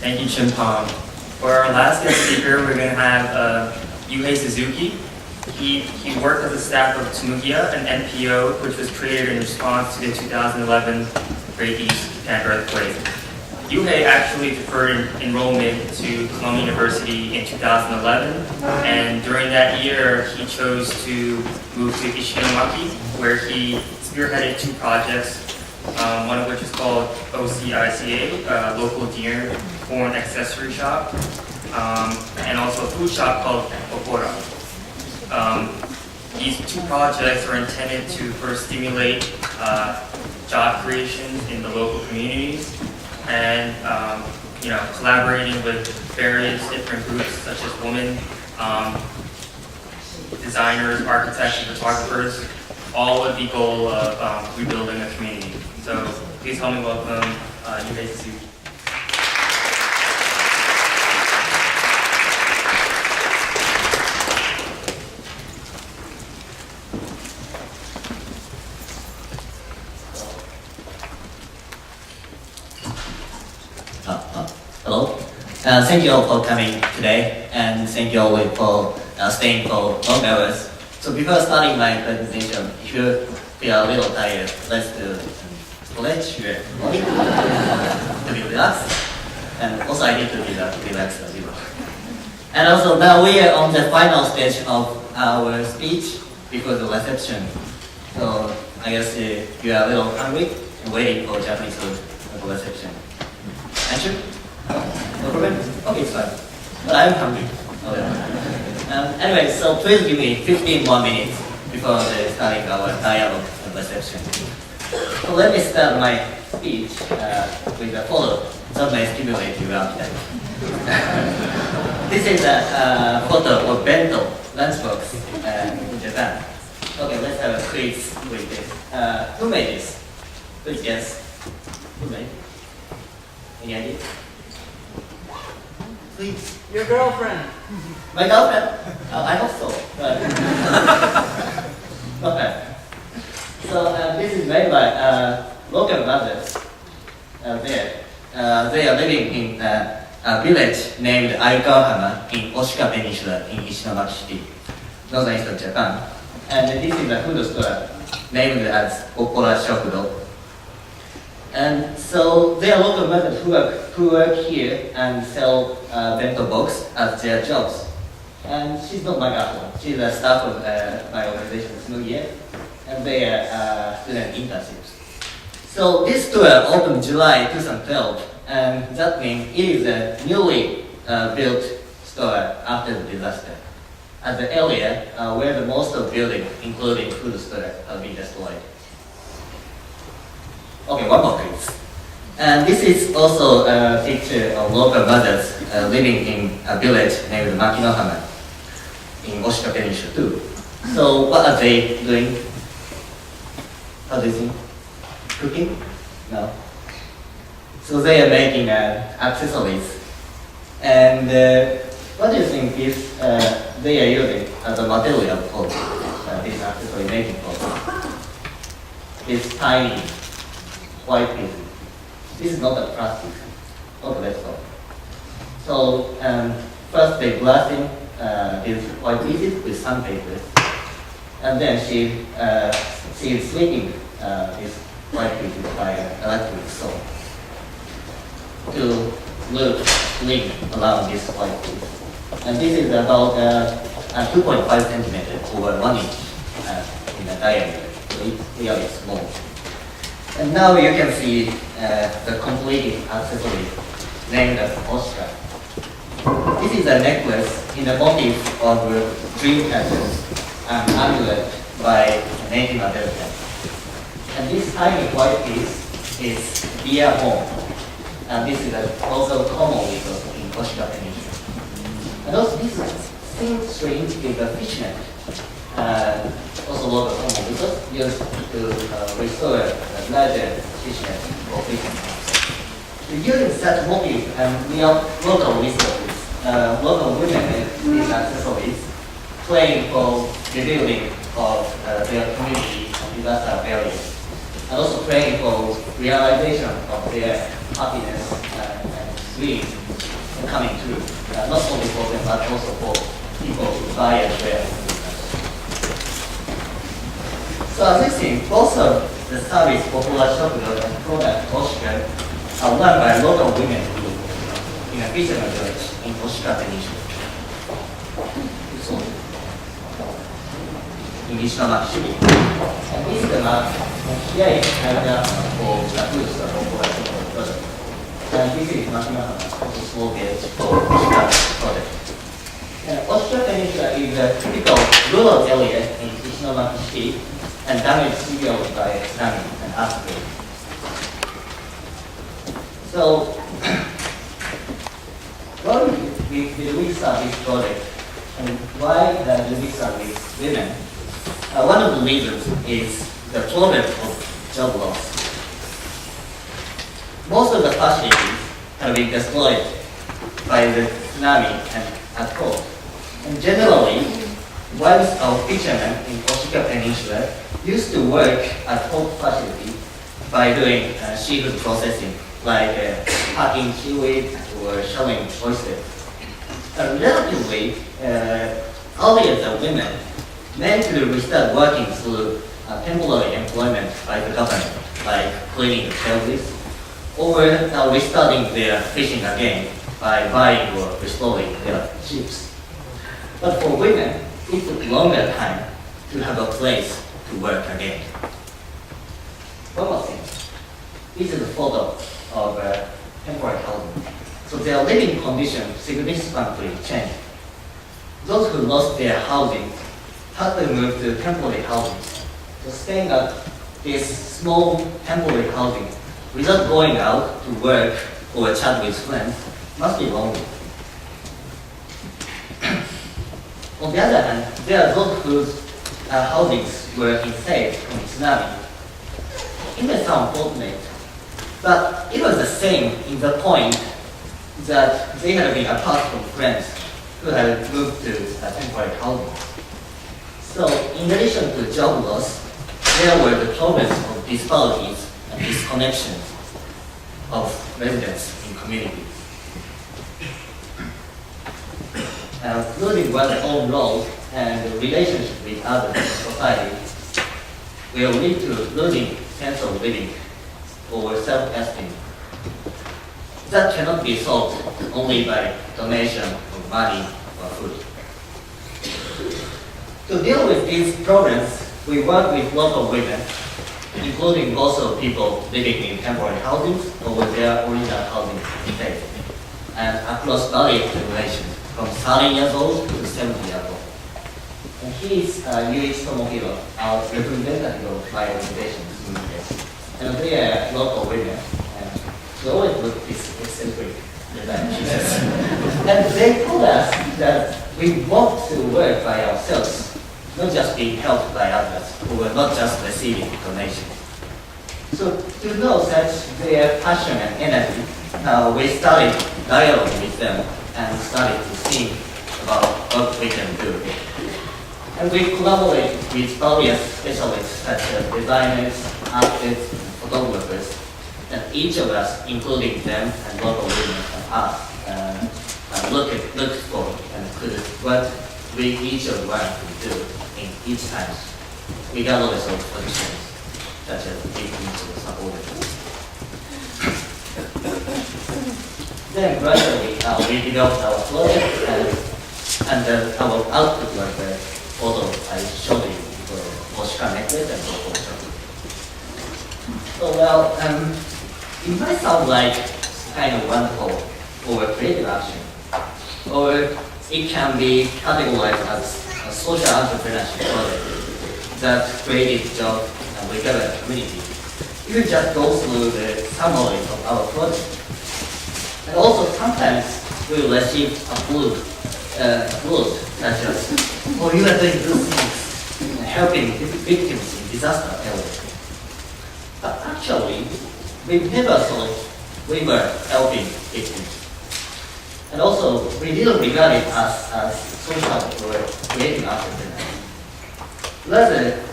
Thank you, Chimpong. For our last guest speaker, we're going to have Yuhei Suzuki. He worked as a staff of Tumugiya, an NPO which was created in response to the 2011 Great East Japan earthquake. Yuhei actually deferred enrollment to Columbia University in 2011, and during that year, he chose to move to Ishinomaki, where he spearheaded two projects, one of which is called OCICA, local deer born accessory shop, and also a food shop called Boppora. These two projects are intended to first stimulate job creation in the local communities, and collaborating with various different groups such as women, designers, architects, and photographers, all with the goal of rebuilding a community. So please help me welcome Yuhei Suzuki. Hello. Thank you all for coming today, and thank you all for staying for long hours. So before starting my presentation, if you feel a little tired, let's do stretch your body to be relaxed. And also I need to be relaxed as well. And also now we are on the final stage of our speech before the reception. So I guess you are a little hungry and waiting for Japanese food for the reception. Aren't you? No problem? Okay, it's fine. But I'm hungry. Anyway, so please give me 15 more minutes before starting our dialogue and reception. So let me start my speech with a photo that may stimulate your appetite. This is a photo of bento lunchbox in Japan. Okay, let's have a quiz with this. Who made this? Please guess. Who made it? Any idea? Please. Your girlfriend. My girlfriend? I hope so. Okay. So this is made by local mothers there. They are living in a village named Ayukawahama in Oshika Peninsula in Ishinomaki City, northern east of Japan. And this is a food store named as Boppora Shokudo. And so they are local mothers who work here and sell bento box as their jobs. And she's not my girlfriend. She's a staff of my organization, tumugiya, and they are student internships. So this store opened July 2012, and that means it is a newly built store after the disaster. At the area where the most of the building, including food store, have been destroyed. Okay, one more please. And this is also a picture of local mothers living in a village named Makinohama in Oshika Peninsula too. So what are they doing? How do you think? Cooking? No. So they are making accessories. And what do you think is they are using as a material for this accessory making for? This tiny white piece. This is not a plastic. Okay, let's go. So first they blasting these white pieces with sandpaper, and then she is sweeping these white pieces by electric saw to loop clean around this white piece. And this is about 2.5 centimeters over 1 inch in the diameter. So it's really small. And now you can see the completed accessory named as Oshika. This is a necklace in the motif of dream catchers and amulet by Native American. And this tiny white piece is deer horn. And this is also common resource in Oshika Peninsula. And also this thin string is a fishnet. Also local common resource used to restore larger fishnet for fishing. Using such motifs and local resources, local women made these accessories, playing for rebuilding of their community and disaster areas, and also praying for realization of their happiness and dreams coming true, not only for them, but also for people who buy and wear. So as you see, both of the service Boppora Shokudo and product Oshika are run by local women group in a fisherman village in Oshika Peninsula. So, in Ishimaki City. And this is the map. Here is Canada for the goods of Boppora Shokudo product. And this is Makimahara, also small gauge for Oshika product. And Oshika Peninsula is a typical rural area in Ishimaki City and damaged severely by tsunami and earthquake. So, why did we start this project and why did we start with women? One of the reasons is the problem of job loss. Most of the facilities have been destroyed by the tsunami and earthquake. And generally, wives of fishermen in Oshika Peninsula used to work at home facility by doing seafood processing, like packing seaweed or shelling oysters. Relatively, earlier than women, men could restart working through temporary employment by the government, like cleaning the ferries, or restarting their fishing again by buying or restoring their ships. But for women, it took longer time to have a place to work again. One more thing. This is a photo of temporary housing. So their living conditions significantly changed. Those who lost their housing had to move to temporary housing. So staying at this small temporary housing without going out to work or chat with friends must be lonely. On the other hand, there are those whose housings were saved from tsunami. It may sound fortunate, but it was the same in the point that they had been apart from friends who had moved to temporary housing. So, in addition to job loss, there were the problems of disparities and disconnections of residents in community. Losing one's own role and relationship with others in society will lead to losing sense of living or self-esteem. That cannot be solved only by donation of money or food. To deal with these problems, we work with local women, including also people living in temporary housing or with their original housing state, and across various generations, from 30 years old to 70 years old. And he is Yuhei Suzuki, our representative of my organization in this case. And they are local women, and they always look this eccentric design. And they told us that we want to work by ourselves, not just being helped by others, who were not just receiving donations. So to know such their passion and energy, we started dialogue with them and started to think about what we can do. And we collaborate with various specialists such as designers, architects, and photographers. And each of us, including them and local women and us, looked for and could what we each of one could do in each time, regardless of conditions, such as big needs or supported. Then gradually we developed our project and our output was the photo I showed you for Oshika necklace and Boppora Shokudo. So well, it might sound like kind of wonderful or creative action, or it can be categorized as a social entrepreneurship project that created jobs and recovered community. You just go through the summary of our project. And also sometimes we will receive applause such as, oh, you are doing good things, helping victims in disaster areas. But actually, we never thought we were helping victims. And also, we didn't regard it as social or creative entrepreneurs. Rather,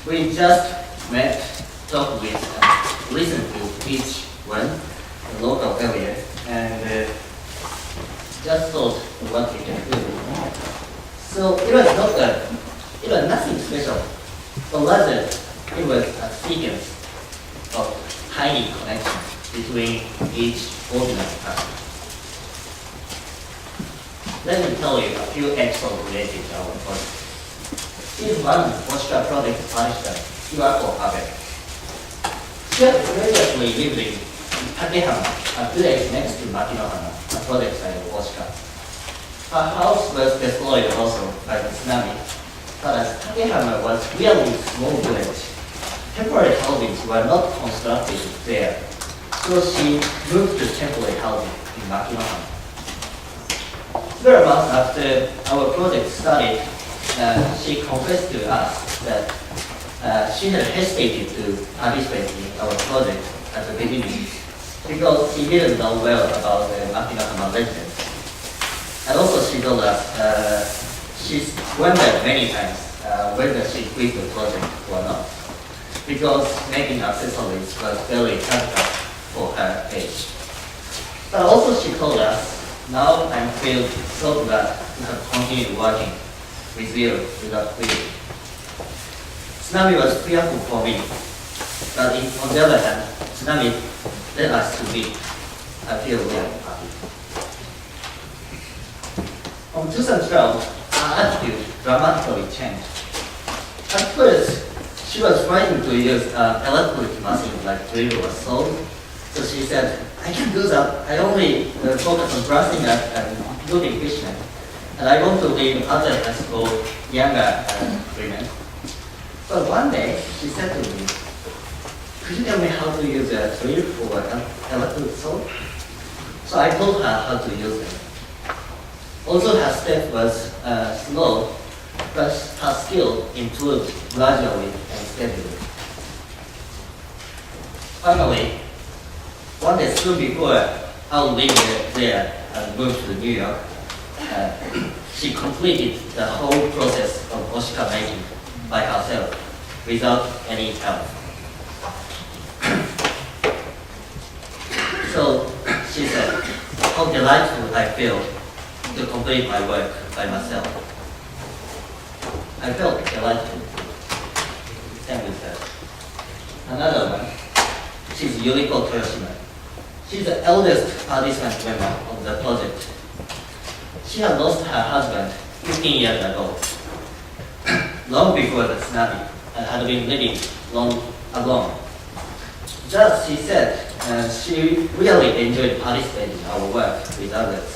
we just met, talked with, and listened to each one, the local area, and just thought of what we can do. So it was nothing special, but rather it was a sequence of tiny connections between each ordinary part. Let me tell you a few episodes related to our project. This one Oshika project participant, Yuhei Suzuki. She had previously lived in Takehama, a village next to Makinohama, a project site of Oshika. Her house was destroyed also by the tsunami, but as Takehama was really small village, temporary housings were not constructed there, so she moved to temporary housing in Makinohama. Several months after our project started, she confessed to us that she had hesitated to participate in our project at the beginning because she didn't know well about the Makinohama residents. And also she told us she's wondered many times whether she quit the project or not, because making accessories was very difficult for her age. But also she told us, now I feel so glad to have continued working with you without quitting. Tsunami was fearful for me, but on the other hand, tsunami led us to meet. I feel really happy. From 2012, her attitude dramatically changed. At first, she was trying to use an electric machine like drill or saw. So she said, I can do that. I only focus on dressing up and building fishmen. And I want to leave other tasks for younger women. But one day, she said to me, could you tell me how to use a drill or an electric saw? So I told her how to use them. Although her step was slow, but her skill improved gradually and steadily. Finally, one day soon before I would leave there and move to New York, she completed the whole process of Oshika making by herself without any help. So she said, how delightful I feel to complete my work by myself. I felt delightful. Same with her. Another one, she's Yuriko Toyoshima. She's the eldest participant member of the project. She had lost her husband 15 years ago, long before the tsunami, and had been living long alone. Thus, she said she really enjoyed participating in our work with others.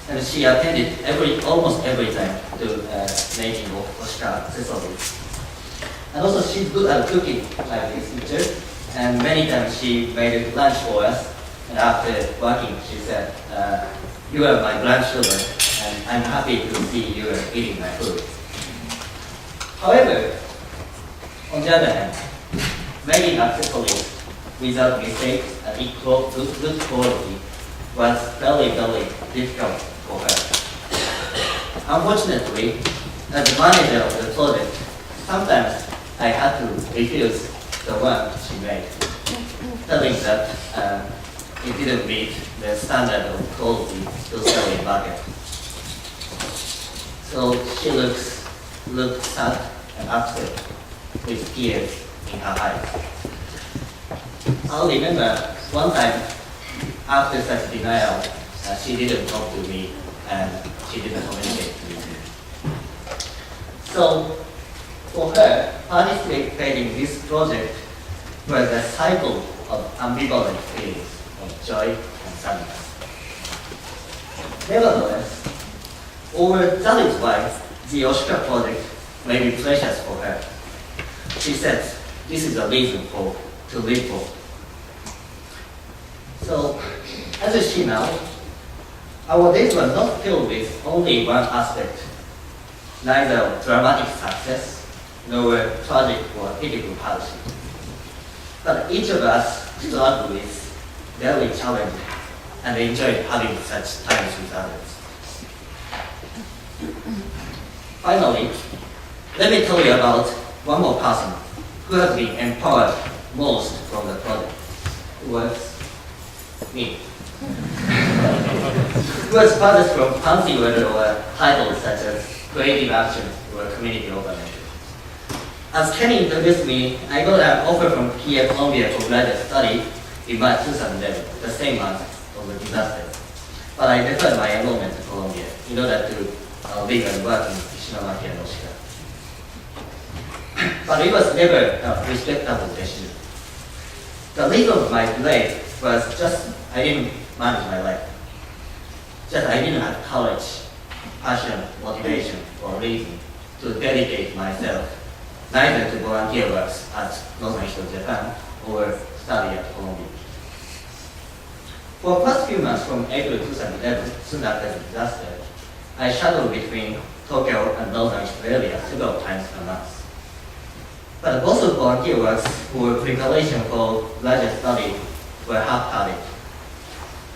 And she attended almost every time to making Oshika accessories. And also she's good at cooking like this picture. And many times she made lunch for us. And after working, she said, you are my grandchildren, and I'm happy to see you eating my food. However, on the other hand, making accessories without mistakes and equal good quality was very, very difficult for her. Unfortunately, as the manager of the project, sometimes I had to refuse the one she made, telling that it didn't meet the standard of quality to sell in market. So she looked sad and upset with tears in her eyes. I'll remember one time after such denial, she didn't talk to me and she didn't communicate with me. So for her, participating in this project was a cycle of ambivalent feelings of joy and sadness. Nevertheless, over that is why the Oshika project may be precious for her. She says this is a reason to live for. So, as you see now, our days were not filled with only one aspect, neither dramatic success nor tragic or pitiful hardship. But each of us struggled with daily challenges and enjoyed having such times with others. Finally, let me tell you about one more person who has been empowered most from the project. It was me. It was farthest from fancy word or titles such as creative action or community organizing. As Kenny introduced me, I got an offer from PA Columbia for graduate study in March 2011, the same month of the disaster. But I deferred my enrollment to Columbia in order to live and work in Ishinomaki and Oshika. But it was never a respectable decision. The reason of my delay was just I didn't manage my life. Just I didn't have courage, passion, motivation, or reason to dedicate myself neither to volunteer works at Northern East of Japan or study at Columbia. For the past few months from April 2011, soon after the disaster, I shuttled between Tokyo and Northern East area several times per month. But both of volunteer works or preparation for larger study were half-hearted.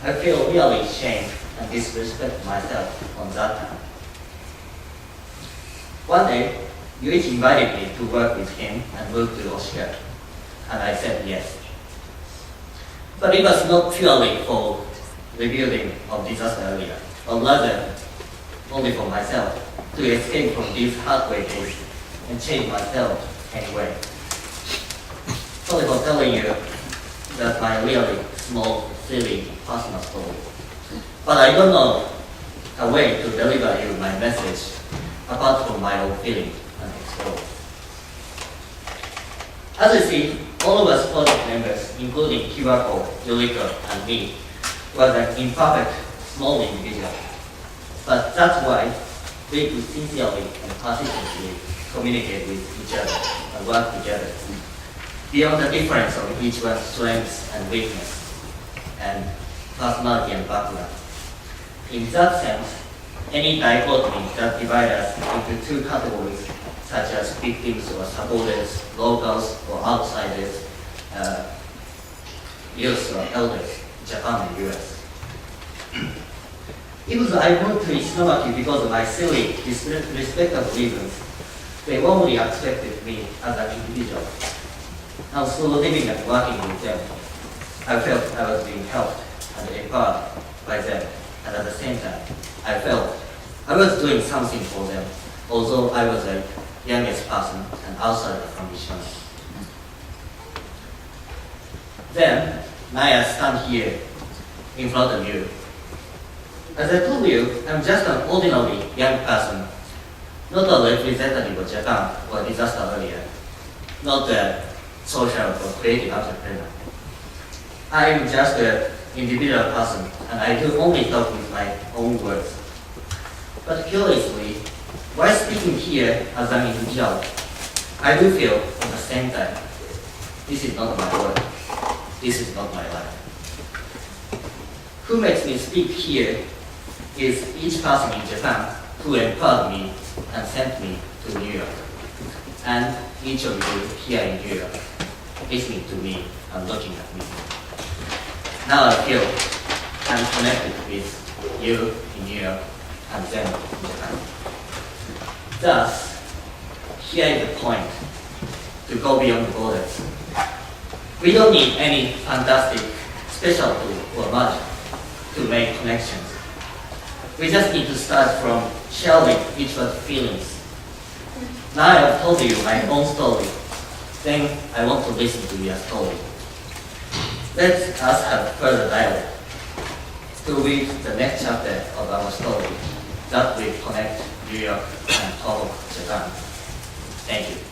I feel really ashamed and disrespect myself on that time. One day, Yuichi invited me to work with him and move to Oshika, and I said yes. But it was not purely for rebuilding of disaster area, but rather only for myself to escape from these halfway days and change myself anyway. Sorry for telling you that my really small, silly, personal story. But I don't know a way to deliver you my message apart from my own feeling and explore. As you see, all of us project members, including Kiwako, Yuriko, and me, was an imperfect, small individual. But that's why we could sincerely and persistently communicate with each other and work together beyond the difference of each one's strengths and weakness and personality and background. In that sense, any dichotomy that divides us into two categories, such as victims or supporters, locals or outsiders, youth or elders, Japan and US. Even though I moved to Ishinomaki because of my silly, disrespectful reasons, they warmly accepted me as an individual. Now, through living and working with them, I felt I was being helped and empowered by them, and at the same time, I felt I was doing something for them, although I was the youngest person and outsider from Ishinomaki. Then, now I stand here in front of you. As I told you, I'm just an ordinary young person, not a representative of Japan or disaster area, not a social or creative entrepreneur. I am just an individual person, and I do only talk with my own words. But curiously, while speaking here as an individual, I do feel at the same time, this is not my work, this is not my life. Who makes me speak here is each person in Japan who empowered me and sent me to New York. And each of you here in New York, listening to me and looking at me. Now I feel I'm connected with you in New York and them in Japan. Thus, here is the point to go beyond the borders. We don't need any fantastic special tool or magic to make connections. We just need to start from sharing each other's feelings. Now I have told you my own story, then I want to listen to your story. Let us have further dialogue to read the next chapter of our story that will connect New York and Tohoku, Japan. Thank you.